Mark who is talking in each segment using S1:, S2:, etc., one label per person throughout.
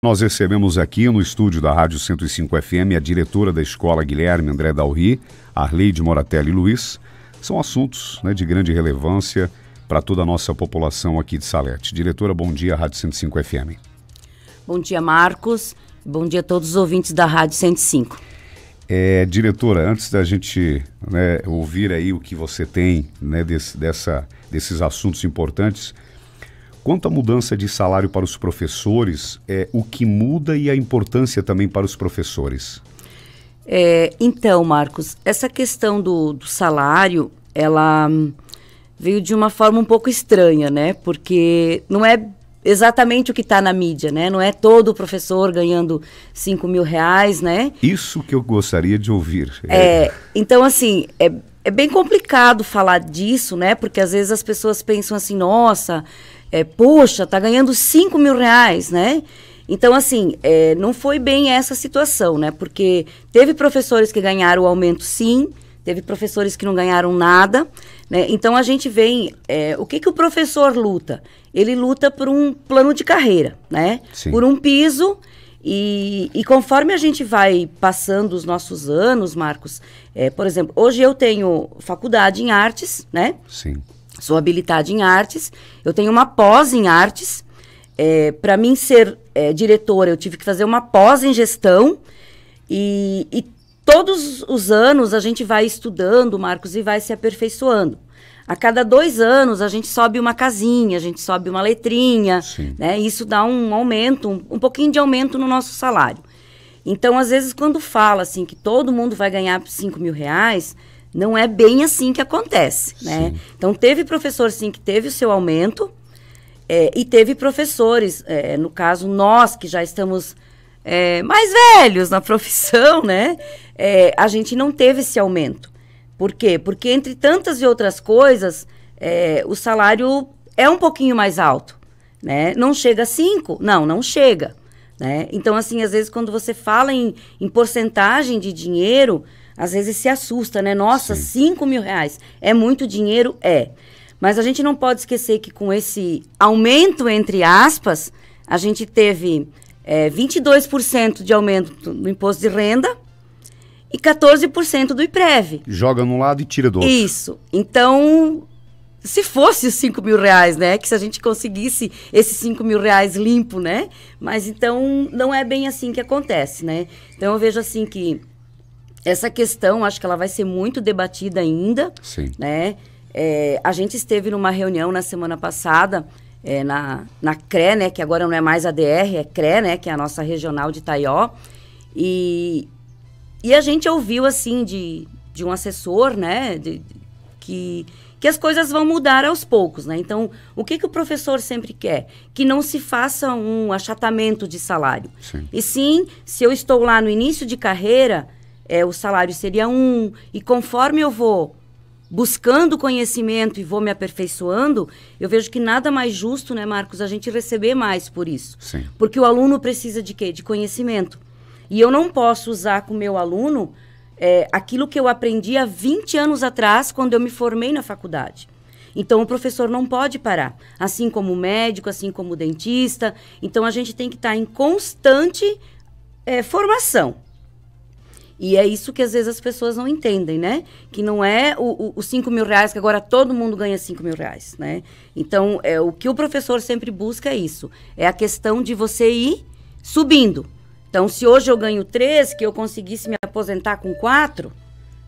S1: Nós recebemos aqui no estúdio da Rádio 105 FM a diretora da escola Guilherme André Dalry, Arleide Moratelli Luiz. São assuntos, né, de grande relevância para toda a nossa população aqui de Salete. Diretora, bom dia, Rádio 105 FM.
S2: Bom dia, Marcos. Bom dia a todos os ouvintes da Rádio 105.
S1: Diretora, antes da gente, né, ouvir aí o que você tem, né, desses assuntos importantes, quanto à mudança de salário para os professores, o que muda e a importância também para os professores?
S2: Então, Marcos, essa questão do salário, ela veio de uma forma um pouco estranha, né? Porque não é exatamente o que está na mídia, né? Não é todo professor ganhando R$5.000, né?
S1: Isso que eu gostaria de ouvir.
S2: Então, assim, é bem complicado falar disso, né? Porque às vezes as pessoas pensam assim, nossa, poxa, tá ganhando R$5.000, né? Então, assim, não foi bem essa situação, né? Porque teve professores que ganharam o aumento, sim, teve professores que não ganharam nada, né? Então, a gente vem... o que o professor luta? Ele luta por um plano de carreira, né?
S1: Sim.
S2: Por um piso, e conforme a gente vai passando os nossos anos, Marcos, por exemplo, hoje eu tenho faculdade em artes, né?
S1: Sim.
S2: Sou habilitada em artes, eu tenho uma pós em artes. Para mim ser diretora, eu tive que fazer uma pós em gestão, e todos os anos a gente vai estudando, Marcos, e vai se aperfeiçoando. A cada 2 anos a gente sobe uma casinha, a gente sobe uma letrinha, né? Isso dá um aumento, um pouquinho de aumento no nosso salário. Então, às vezes, quando fala assim que todo mundo vai ganhar R$5.000, não é bem assim que acontece, né? Então, teve professor, sim, que teve o seu aumento, e teve professores, no caso, nós que já estamos mais velhos na profissão, né? A gente não teve esse aumento. Por quê? Porque, entre tantas e outras coisas, o salário é um pouquinho mais alto, né? Não chega a 5? Não chega, né? Então, assim, às vezes, quando você fala em porcentagem de dinheiro, às vezes se assusta, né? Nossa, R$5.000 é muito dinheiro? Mas a gente não pode esquecer que com esse aumento, entre aspas, a gente teve 22% de aumento no imposto de renda e 14% do IPREV.
S1: Joga num lado e tira do outro.
S2: Isso. Então, se fosse os R$5.000, né? Que se a gente conseguisse esses R$5.000 limpo, né? Mas então, não é bem assim que acontece, né? Então, eu vejo assim que essa questão, acho que ela vai ser muito debatida ainda, né? A gente esteve numa reunião na semana passada, na CRE, né? Que agora não é mais ADR, é CRE, né? Que é a nossa regional de Itaió. E a gente ouviu, assim, de um assessor, né? Que as coisas vão mudar aos poucos, né? Então, o que o professor sempre quer? Que não se faça um achatamento de salário. E sim, se eu estou lá no início de carreira, o salário seria 1, e conforme eu vou buscando conhecimento e vou me aperfeiçoando, eu vejo que nada mais justo, né, Marcos, a gente receber mais por isso. Porque o aluno precisa de quê? De conhecimento. E eu não posso usar com o meu aluno aquilo que eu aprendi há 20 anos atrás, quando eu me formei na faculdade. Então, o professor não pode parar. Assim como o médico, assim como o dentista. Então, a gente tem que estar em constante formação. E é isso que às vezes as pessoas não entendem, né? Que não é os R$5.000, que agora todo mundo ganha R$5.000, né? Então, o que o professor sempre busca é isso. É a questão de você ir subindo. Então, se hoje eu ganho 3, que eu conseguisse me aposentar com 4,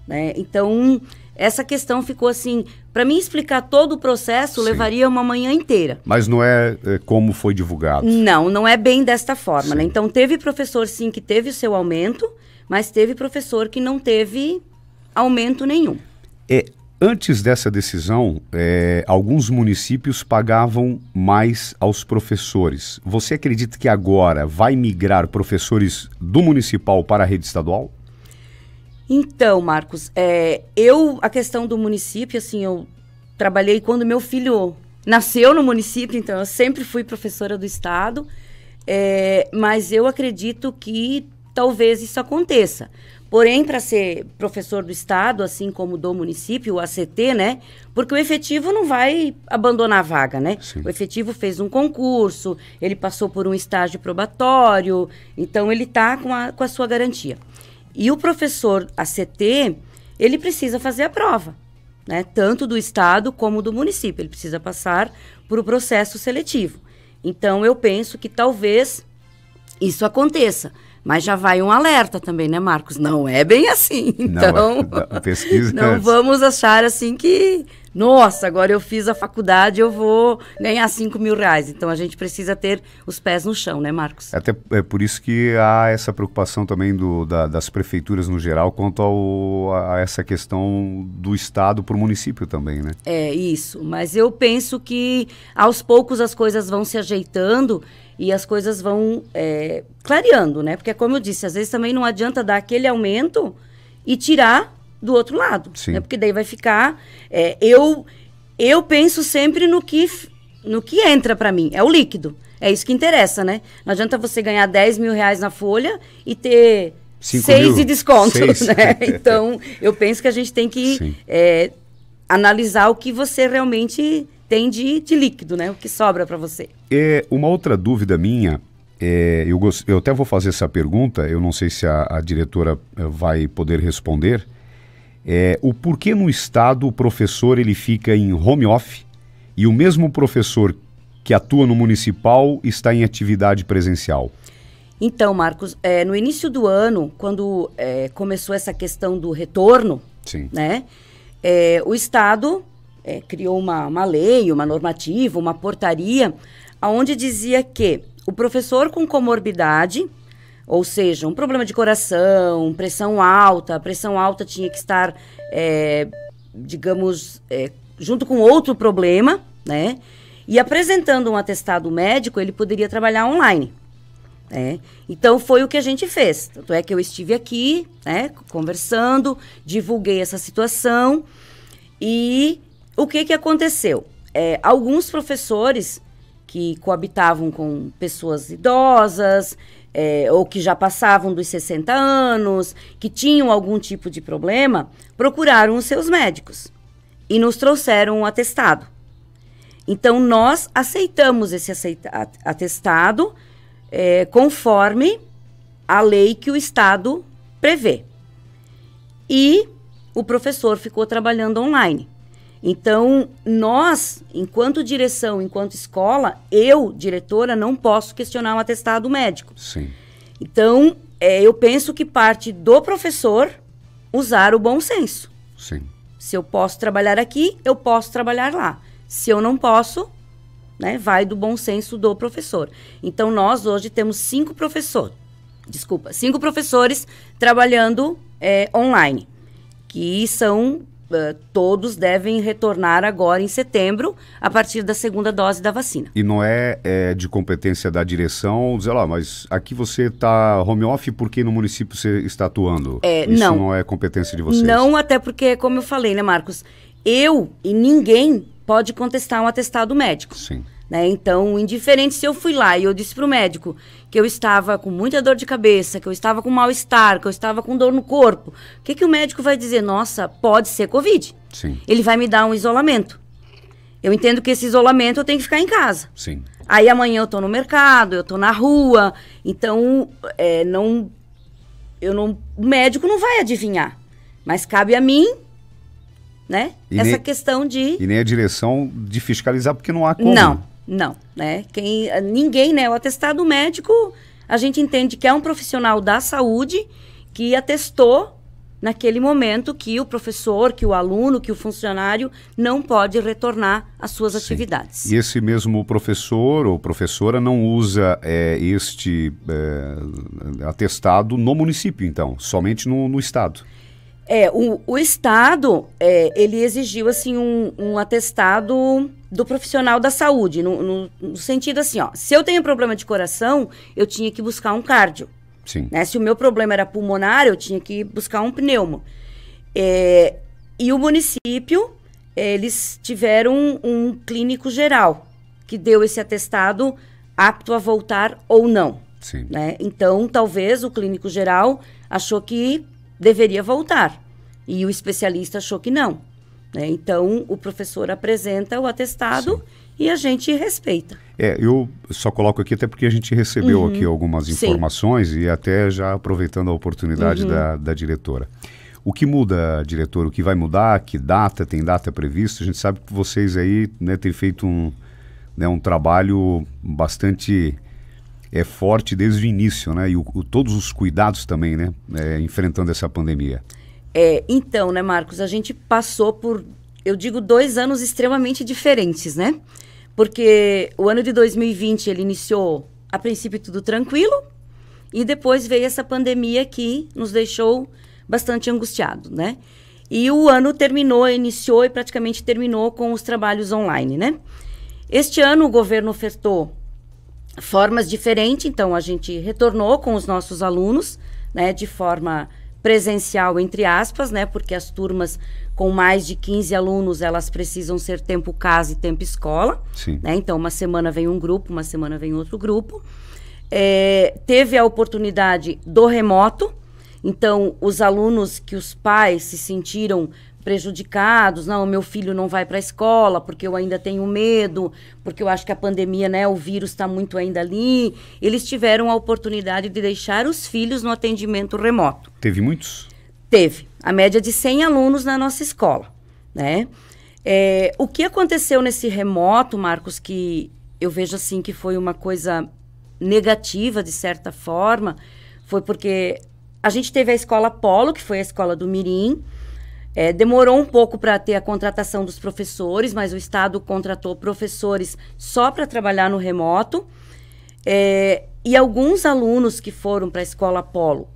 S2: né? Então, essa questão ficou assim... Para mim explicar todo o processo, levaria uma manhã inteira.
S1: Mas não é como foi divulgado?
S2: Não é bem desta forma, né? Então, teve professor, sim, que teve o seu aumento, mas teve professor que não teve aumento nenhum.
S1: Antes dessa decisão, alguns municípios pagavam mais aos professores. Você acredita que agora vai migrar professores do municipal para a rede estadual?
S2: Então, Marcos, a questão do município, assim, eu trabalhei quando meu filho nasceu no município, então eu sempre fui professora do estado, mas eu acredito que talvez isso aconteça. Porém, para ser professor do estado, assim como do município, o ACT, né? Porque o efetivo não vai abandonar a vaga, né?
S1: Sim.
S2: O efetivo fez um concurso, ele passou por um estágio probatório, então ele está com a sua garantia. E o professor ACT, ele precisa fazer a prova, né? Tanto do estado como do município. Ele precisa passar por um processo seletivo. Então, eu penso que talvez isso aconteça. Mas já vai um alerta também, né, Marcos? Não é bem assim. Então,
S1: a pesquisa
S2: não vamos achar assim que, nossa, agora eu fiz a faculdade, eu vou ganhar 5 mil reais. Então, a gente precisa ter os pés no chão, né, Marcos?
S1: Até é por isso que há essa preocupação também das prefeituras no geral quanto a essa questão do estado para o município também, né?
S2: É, isso. Mas eu penso que aos poucos as coisas vão se ajeitando e as coisas vão clareando, né? Porque, como eu disse, às vezes também não adianta dar aquele aumento e tirar do outro lado.
S1: Sim.
S2: Né? Porque daí vai ficar... eu penso sempre no que entra para mim. É o líquido. É isso que interessa, né? Não adianta você ganhar 10 mil reais na folha e ter 6 de desconto, 6. Né? Então, eu penso que a gente tem que analisar o que você realmente tem de líquido, né? O que sobra para você.
S1: Uma outra dúvida minha, eu até vou fazer essa pergunta, eu não sei se a diretora vai poder responder, o porquê no estado o professor ele fica em home office e o mesmo professor que atua no municipal está em atividade presencial?
S2: Então, Marcos, no início do ano, quando começou essa questão do retorno,
S1: sim,
S2: né, o estado criou uma lei, uma normativa, uma portaria, onde dizia que o professor com comorbidade, ou seja, um problema de coração, pressão alta tinha que estar, digamos, junto com outro problema, né? E apresentando um atestado médico, ele poderia trabalhar online. Então, foi o que a gente fez. Tanto é que eu estive aqui, né, conversando, divulguei essa situação e... O que aconteceu? Alguns professores que coabitavam com pessoas idosas, ou que já passavam dos 60 anos, que tinham algum tipo de problema, procuraram os seus médicos e nos trouxeram um atestado. Então, nós aceitamos esse atestado conforme a lei que o Estado prevê. E o professor ficou trabalhando online. Então, nós, enquanto direção, enquanto escola, eu, diretora, não posso questionar um atestado médico.
S1: Sim.
S2: Então, eu penso que parte do professor usar o bom senso.
S1: Sim.
S2: Se eu posso trabalhar aqui, eu posso trabalhar lá. Se eu não posso, né, vai do bom senso do professor. Então, nós hoje temos 5 professores trabalhando online, que são... todos devem retornar agora em setembro, a partir da 2ª dose da vacina.
S1: E não é de competência da direção dizer lá, mas aqui você está home office porque no município você está atuando? Isso não é competência de vocês?
S2: Não, até porque, como eu falei, né, Marcos? Eu e ninguém pode contestar um atestado médico.
S1: Sim.
S2: Né? Então, indiferente se eu fui lá e eu disse para o médico que eu estava com muita dor de cabeça, que eu estava com mal-estar, que eu estava com dor no corpo, o que o médico vai dizer? Nossa, pode ser Covid.
S1: Sim.
S2: Ele vai me dar um isolamento. Eu entendo que esse isolamento eu tenho que ficar em casa.
S1: Sim.
S2: Aí amanhã eu estou no mercado, eu estou na rua, então o médico não vai adivinhar. Mas cabe a mim, né, essa questão de...
S1: E nem a direção de fiscalizar, porque não há como.
S2: Não, né? Ninguém, né? O atestado médico, a gente entende que é um profissional da saúde que atestou naquele momento que o professor, que o aluno, que o funcionário não pode retornar às suas atividades.
S1: E esse mesmo professor ou professora não usa este atestado no município, então, somente no estado?
S2: O Estado, ele exigiu, assim, um atestado do profissional da saúde, no sentido assim, ó, se eu tenho problema de coração, eu tinha que buscar um cardio.
S1: Sim.
S2: Né? Se o meu problema era pulmonar, eu tinha que buscar um pneumo. E o município, eles tiveram um clínico geral, que deu esse atestado apto a voltar ou não.
S1: Sim.
S2: Né? Então, talvez o clínico geral achou que deveria voltar. E o especialista achou que não. Né? Então, o professor apresenta o atestado Sim. e a gente respeita.
S1: Eu só coloco aqui até porque a gente recebeu aqui algumas informações Sim. e até já aproveitando a oportunidade da diretora. O que muda, diretor? O que vai mudar? Que data? Tem data prevista? A gente sabe que vocês aí, né, têm feito um trabalho bastante forte desde o início, né? E todos os cuidados também, né? Enfrentando essa pandemia.
S2: Então, né, Marcos, a gente passou por, eu digo, 2 anos extremamente diferentes, né? Porque o ano de 2020, ele iniciou, a princípio, tudo tranquilo, e depois veio essa pandemia que nos deixou bastante angustiado, né? E o ano iniciou e praticamente terminou com os trabalhos online, né? Este ano o governo ofertou formas diferentes, então a gente retornou com os nossos alunos, né, de forma presencial, entre aspas, né, porque as turmas com mais de 15 alunos, elas precisam ser tempo casa e tempo escola, né? Então uma semana vem um grupo, uma semana vem outro grupo. Teve a oportunidade do remoto, então os alunos que os pais se sentiram prejudicados, não, meu filho não vai para a escola porque eu ainda tenho medo, porque eu acho que a pandemia, né, o vírus está muito ainda ali, eles tiveram a oportunidade de deixar os filhos no atendimento remoto.
S1: Teve muitos?
S2: Teve, a média de 100 alunos na nossa escola, né? O que aconteceu nesse remoto, Marcos, que eu vejo assim que foi uma coisa negativa de certa forma, foi porque a gente teve a escola Polo, que foi a escola do Mirim. Demorou um pouco para ter a contratação dos professores, mas o Estado contratou professores só para trabalhar no remoto. E alguns alunos que foram para a escola Polo,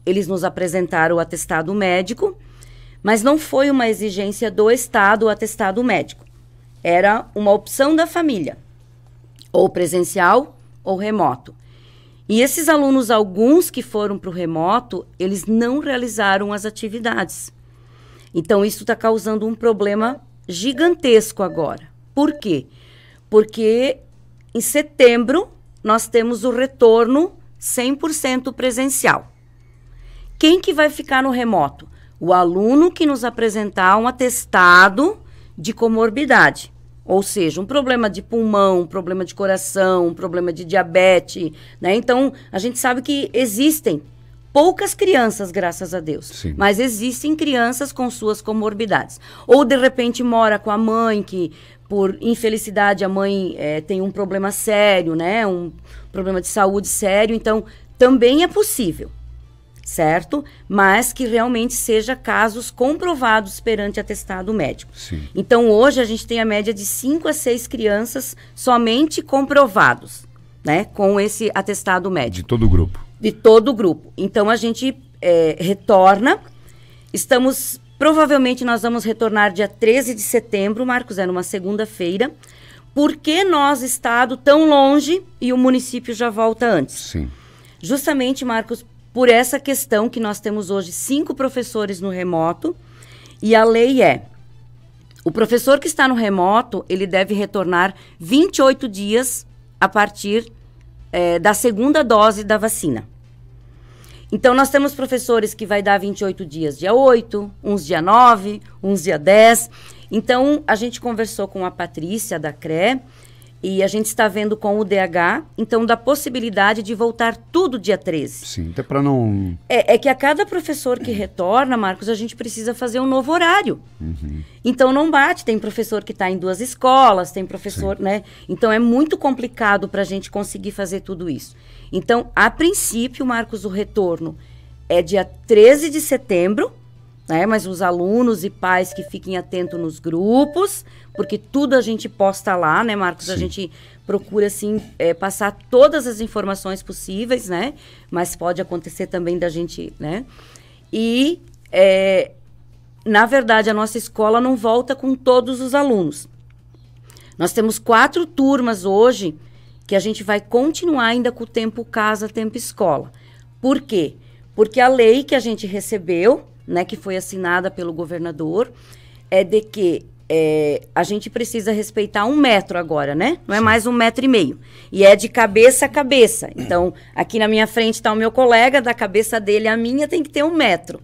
S2: eles nos apresentaram o atestado médico, mas não foi uma exigência do Estado o atestado médico. Era uma opção da família, ou presencial ou remoto. E esses alunos, alguns que foram para o remoto, eles não realizaram as atividades. Então, isso está causando um problema gigantesco agora. Por quê? Porque em setembro nós temos o retorno 100% presencial. Quem que vai ficar no remoto? O aluno que nos apresentar um atestado de comorbidade. Ou seja, um problema de pulmão, um problema de coração, um problema de diabetes, né? Então, a gente sabe que existem poucas crianças, graças a Deus.
S1: Sim.
S2: Mas existem crianças com suas comorbidades. Ou, de repente, mora com a mãe, que, por infelicidade, a mãe tem um problema sério, né? Um problema de saúde sério. Então, também é possível, certo? Mas que realmente seja casos comprovados perante atestado médico.
S1: Sim.
S2: Então, hoje, a gente tem a média de 5 a 6 crianças somente comprovados, né? Com esse atestado médico.
S1: De todo o grupo.
S2: De todo o grupo. Então, a gente retorna. Provavelmente, nós vamos retornar dia 13 de setembro, Marcos, numa segunda-feira. Por que nós, Estado, tão longe e o município já volta antes?
S1: Sim.
S2: Justamente, Marcos, por essa questão que nós temos hoje 5 professores no remoto. E a lei o professor que está no remoto, ele deve retornar 28 dias a partir da segunda dose da vacina. Então, nós temos professores que vai dar 28 dias dia 8, uns dia 9, uns dia 10. Então, a gente conversou com a Patrícia da CRE e a gente está vendo com o DH, então, da possibilidade de voltar tudo dia 13.
S1: Sim, até para não...
S2: que a cada professor que retorna, Marcos, a gente precisa fazer um novo horário.
S1: Uhum.
S2: Então, não bate. Tem professor que está em 2 escolas, tem professor, Sim. né? Então, é muito complicado para a gente conseguir fazer tudo isso. Então, a princípio, Marcos, o retorno é dia 13 de setembro, né? Mas os alunos e pais que fiquem atentos nos grupos, porque tudo a gente posta lá, né, Marcos? Sim. A gente procura, assim, passar todas as informações possíveis, né? Mas pode acontecer também da gente, né? E, na verdade, a nossa escola não volta com todos os alunos. Nós temos 4 turmas hoje que a gente vai continuar ainda com o tempo casa, tempo escola. Por quê? Porque a lei que a gente recebeu, né, que foi assinada pelo governador, é de que a gente precisa respeitar 1 metro agora, né? Não é mais 1,5 metro. E é de cabeça a cabeça. Então, aqui na minha frente está o meu colega, da cabeça dele à minha tem que ter 1 metro.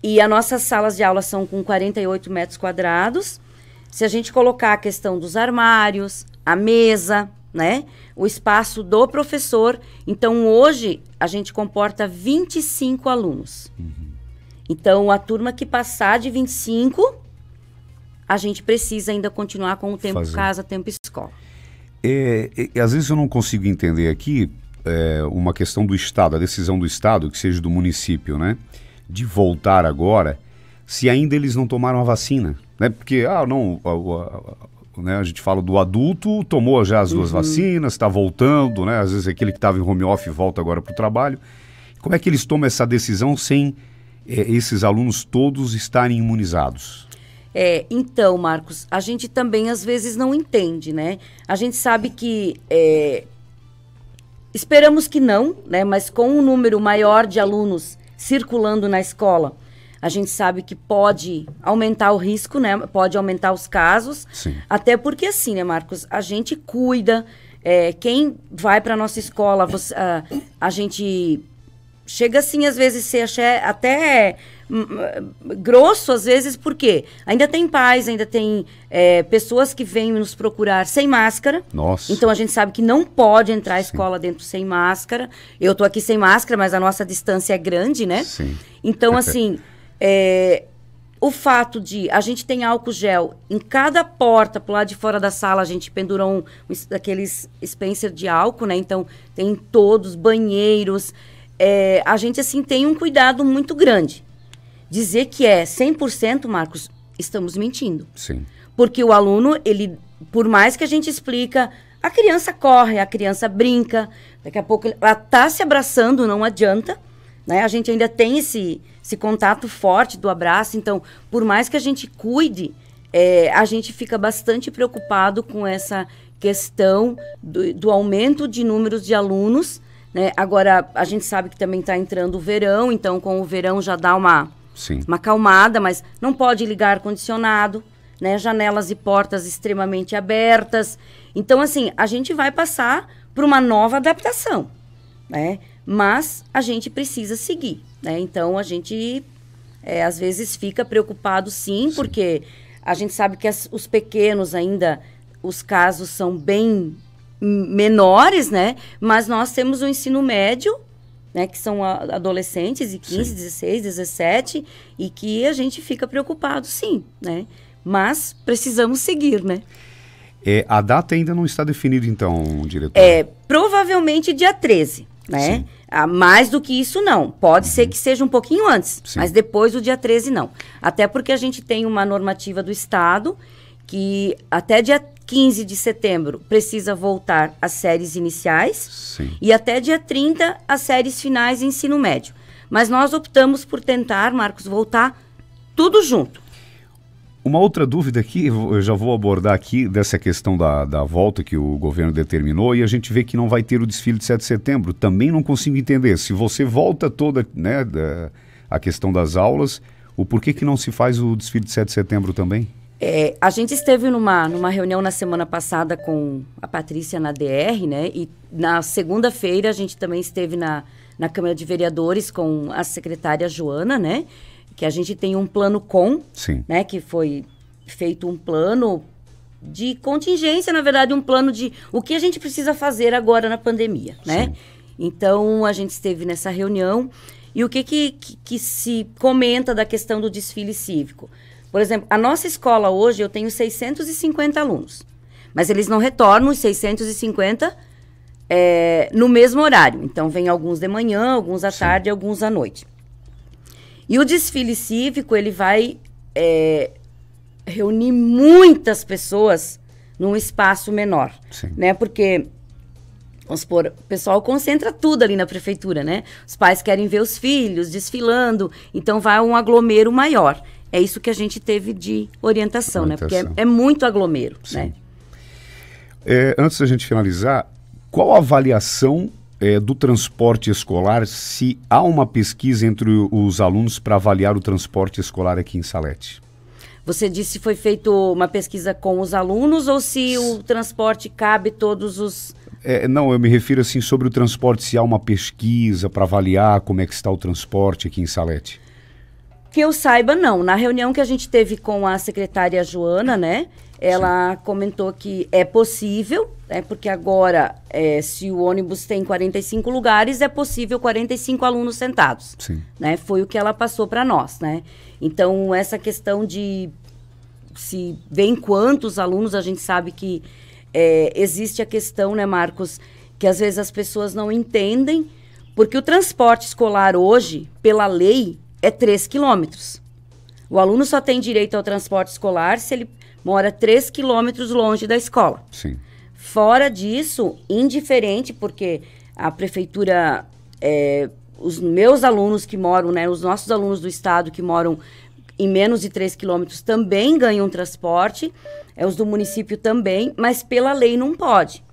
S2: E as nossas salas de aula são com 48 metros quadrados. Se a gente colocar a questão dos armários, a mesa, né? O espaço do professor. Então, hoje, a gente comporta 25 alunos. Então, a turma que passar de 25, a gente precisa ainda continuar com o tempo casa, tempo escola.
S1: Às vezes eu não consigo entender aqui uma questão do Estado, a decisão do Estado, que seja do município, né? De voltar agora, se ainda eles não tomaram a vacina, né? Porque, né, a gente fala do adulto, tomou já as 2 vacinas, está voltando, né? Às vezes aquele que estava em home office volta agora para o trabalho. Como é que eles tomam essa decisão sem esses alunos todos estarem imunizados?
S2: Então, Marcos, a gente também às vezes não entende, né? A gente sabe que esperamos que não, né? Mas com um número maior de alunos circulando na escola, a gente sabe que pode aumentar o risco, né? Pode aumentar os casos.
S1: Sim.
S2: Até porque assim, né, Marcos? A gente cuida, quem vai para nossa escola, a gente chega assim, às vezes, ser até grosso, às vezes, porque ainda tem pais, ainda tem pessoas que vêm nos procurar sem máscara.
S1: Nossa.
S2: Então, a gente sabe que não pode entrar à escola dentro sem máscara. Eu tô aqui sem máscara, mas a nossa distância é grande, né?
S1: Sim.
S2: Então, assim, o fato de a gente tem álcool gel em cada porta, pro lado de fora da sala, a gente pendura aqueles dispenser de álcool, né? Então, tem em todos, banheiros. A gente, assim, tem um cuidado muito grande. Dizer que 100%, Marcos, estamos mentindo.
S1: Sim.
S2: Porque o aluno, ele, por mais que a gente explica, a criança corre, a criança brinca, daqui a pouco ela está se abraçando, não adianta, né? A gente ainda tem esse contato forte do abraço, então, por mais que a gente cuide, a gente fica bastante preocupado com essa questão do aumento de números de alunos, né? Agora, a gente sabe que também está entrando o verão, então com o verão já dá uma acalmada, mas não pode ligar ar-condicionado, né? Janelas e portas extremamente abertas. Então, assim, a gente vai passar por uma nova adaptação, né? Mas a gente precisa seguir, né? Então, a gente, às vezes, fica preocupado, sim, porque a gente sabe que os pequenos ainda, os casos são bem menores, né? Mas nós temos o ensino médio, né? Que são adolescentes de 15, 16, 17, e que a gente fica preocupado, sim, né? Mas precisamos seguir, né?
S1: A data ainda não está definida, então, diretor?
S2: Provavelmente dia 13, né? Sim. Mais do que isso, não. Pode ser que seja um pouquinho antes, mas depois do dia 13, não. Até porque a gente tem uma normativa do Estado que até dia 15 de setembro precisa voltar às séries iniciais e até dia 30 às séries finais de ensino médio. Mas nós optamos por tentar, Marcos, voltar tudo junto.
S1: Uma outra dúvida aqui, eu já vou abordar aqui, dessa questão da volta que o governo determinou, e a gente vê que não vai ter o desfile de 7 de setembro. Também não consigo entender. Se você volta toda, né, a questão das aulas, o porquê que não se faz o desfile de 7 de setembro também?
S2: A gente esteve numa reunião na semana passada com a Patrícia na DR, né? E na segunda-feira a gente também esteve na Câmara de Vereadores com a secretária Joana, né? Que a gente tem um plano né? Que foi feito um plano de contingência, na verdade, um plano de o que a gente precisa fazer agora na pandemia, né? Então, a gente esteve nessa reunião e o que se comenta da questão do desfile cívico? Por exemplo, a nossa escola hoje, eu tenho 650 alunos, mas eles não retornam os 650 no mesmo horário. Então, vem alguns de manhã, alguns à tarde, alguns à noite. E o desfile cívico, ele vai reunir muitas pessoas num espaço menor, né? Porque, vamos supor, o pessoal concentra tudo ali na prefeitura, né? Os pais querem ver os filhos desfilando, então vai um aglomero maior. É isso que a gente teve de orientação, né? Porque é muito aglomero, né?
S1: Antes da gente finalizar, qual a avaliação do transporte escolar, se há uma pesquisa entre os alunos para avaliar o transporte escolar aqui em Salete?
S2: Você disse se foi feita uma pesquisa com os alunos ou se o transporte cabe todos os...
S1: Não, eu me refiro assim sobre o transporte, se há uma pesquisa para avaliar como é que está o transporte aqui em Salete.
S2: Que eu saiba, não. Na reunião que a gente teve com a secretária Joana, né? Ela comentou que é possível, né? Porque agora, se o ônibus tem 45 lugares, é possível 45 alunos sentados.
S1: Sim.
S2: Né? Foi o que ela passou para nós, né? Então, essa questão de se vem quantos alunos, a gente sabe que existe a questão, né, Marcos, que às vezes as pessoas não entendem, porque o transporte escolar hoje, pela lei, é 3 quilômetros. O aluno só tem direito ao transporte escolar se ele mora 3 quilômetros longe da escola.
S1: Sim.
S2: Fora disso, indiferente, porque a prefeitura, os meus alunos que moram, né, os nossos alunos do estado que moram em menos de 3 quilômetros também ganham transporte, os do município também, mas pela lei não pode.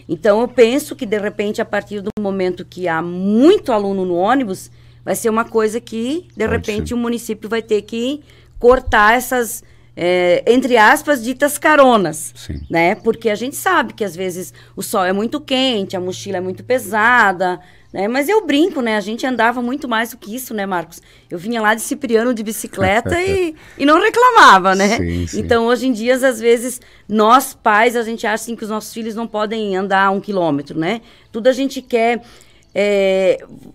S2: Então, eu penso que, de repente, a partir do momento que há muito aluno no ônibus, vai ser uma coisa que, de repente, o município vai ter que cortar essas, entre aspas, ditas caronas.
S1: Sim.
S2: Né? Porque a gente sabe que, às vezes, o sol é muito quente, a mochila é muito pesada, né? Mas eu brinco, né? A gente andava muito mais do que isso, né, Marcos? Eu vinha lá de Cipriano de bicicleta e não reclamava, né?
S1: Sim, sim.
S2: Então, hoje em dia, às vezes, nós pais, a gente acha assim, que os nossos filhos não podem andar 1 quilômetro, né? Tudo a gente quer...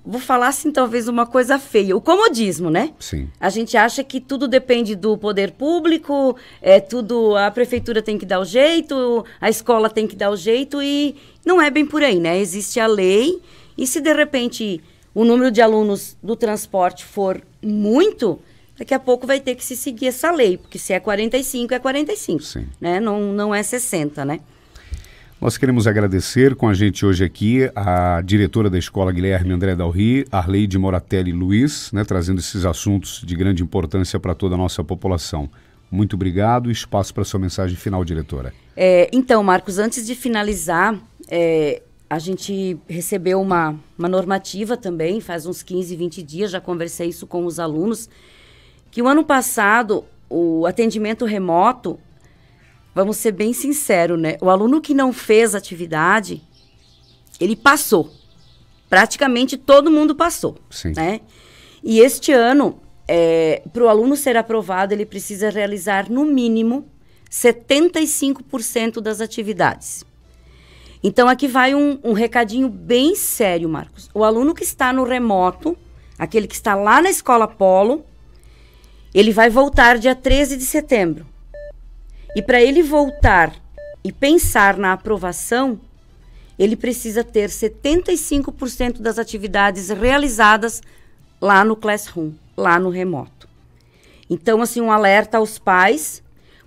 S2: vou falar assim, talvez uma coisa feia, o comodismo, né?
S1: Sim.
S2: A gente acha que tudo depende do poder público, tudo, a prefeitura tem que dar o jeito, a escola tem que dar o jeito, e não é bem por aí, né? Existe a lei, e se de repente o número de alunos do transporte for muito, daqui a pouco vai ter que se seguir essa lei, porque se é 45, é 45,
S1: Sim.
S2: né? Não é 60, né?
S1: Nós queremos agradecer com a gente hoje aqui a diretora da Escola Guilherme André Dalry, Arleide Moratelli Luiz, né, trazendo esses assuntos de grande importância para toda a nossa população. Muito obrigado. Espaço para sua mensagem final, diretora.
S2: Então, Marcos, antes de finalizar, a gente recebeu uma normativa também, faz uns 15, 20 dias, já conversei isso com os alunos, que o ano passado, o atendimento remoto, vamos ser bem sinceros, né? O aluno que não fez atividade, ele passou. Praticamente todo mundo passou.
S1: Sim.
S2: Né? E este ano, para o aluno ser aprovado, ele precisa realizar, no mínimo, 75% das atividades. Então, aqui vai um recadinho bem sério, Marcos. O aluno que está no remoto, aquele que está lá na Escola Polo, ele vai voltar dia 13 de setembro. E para ele voltar e pensar na aprovação, ele precisa ter 75% das atividades realizadas lá no Classroom, lá no remoto. Então, assim, um alerta aos pais,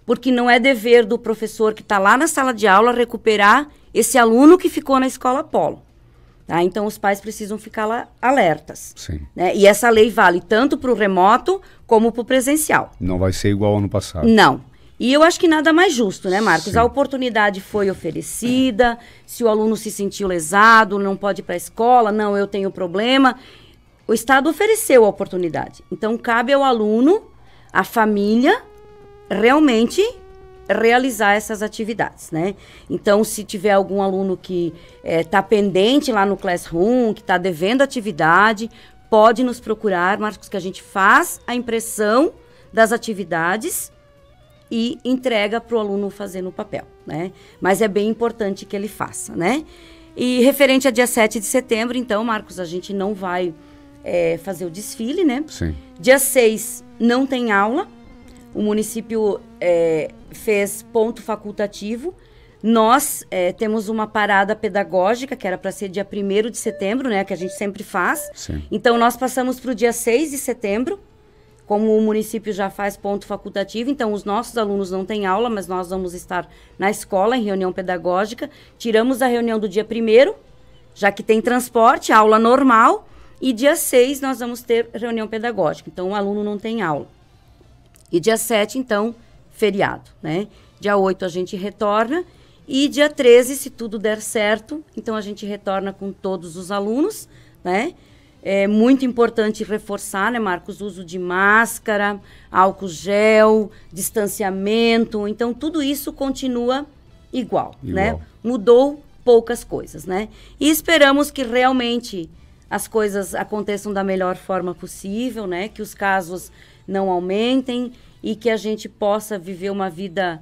S2: porque não é dever do professor que está lá na sala de aula recuperar esse aluno que ficou na Escola Polo. Tá? Então, os pais precisam ficar lá alertas.
S1: Sim.
S2: Né? E essa lei vale tanto para o remoto como para o presencial.
S1: Não vai ser igual ao ano passado.
S2: Não. E eu acho que nada mais justo, né, Marcos?
S1: Sim.
S2: A oportunidade foi oferecida, se o aluno se sentiu lesado, não pode ir para a escola, não, eu tenho problema. O Estado ofereceu a oportunidade. Então, cabe ao aluno, à família, realmente realizar essas atividades, né? Então, se tiver algum aluno que está pendente lá no Classroom, que está devendo atividade, pode nos procurar, Marcos, que a gente faz a impressão das atividades e entrega para o aluno fazer no papel, né? Mas é bem importante que ele faça, né? E referente a dia 7 de setembro, então, Marcos, a gente não vai fazer o desfile, né?
S1: Sim.
S2: Dia 6 não tem aula, o município fez ponto facultativo. Nós temos uma parada pedagógica, que era para ser dia 1º de setembro, né? Que a gente sempre faz.
S1: Sim.
S2: Então, nós passamos para o dia 6 de setembro, como o município já faz ponto facultativo, então os nossos alunos não têm aula, mas nós vamos estar na escola em reunião pedagógica. Tiramos a reunião do dia 1º, já que tem transporte, aula normal, e dia 6 nós vamos ter reunião pedagógica, então o aluno não tem aula. E dia 7, então, feriado, né? Dia 8 a gente retorna, e dia 13, se tudo der certo, então a gente retorna com todos os alunos, né? É muito importante reforçar, né, Marcos, o uso de máscara, álcool gel, distanciamento. Então, tudo isso continua igual, né? Mudou poucas coisas, né? E esperamos que realmente as coisas aconteçam da melhor forma possível, né? Que os casos não aumentem e que a gente possa viver uma vida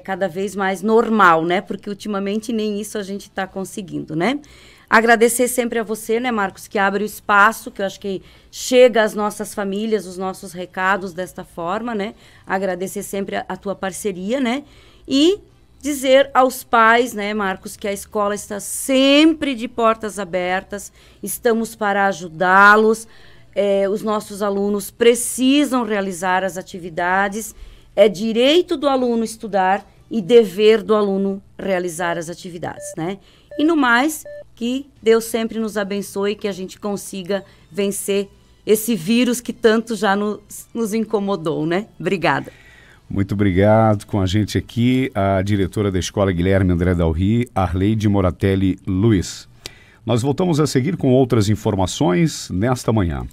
S2: cada vez mais normal, né? Porque ultimamente nem isso a gente está conseguindo, né? Agradecer sempre a você, né, Marcos, que abre o espaço, que eu acho que chega às nossas famílias, os nossos recados desta forma, né? Agradecer sempre a tua parceria, né? E dizer aos pais, né, Marcos, que a escola está sempre de portas abertas, estamos para ajudá-los, os nossos alunos precisam realizar as atividades, é direito do aluno estudar e dever do aluno realizar as atividades, né? E no mais, que Deus sempre nos abençoe, que a gente consiga vencer esse vírus que tanto já nos incomodou, né? Obrigada.
S1: Muito obrigado. Com a gente aqui, a diretora da Escola Guilherme André Dalry, Arleide Moratelli Luiz. Nós voltamos a seguir com outras informações nesta manhã.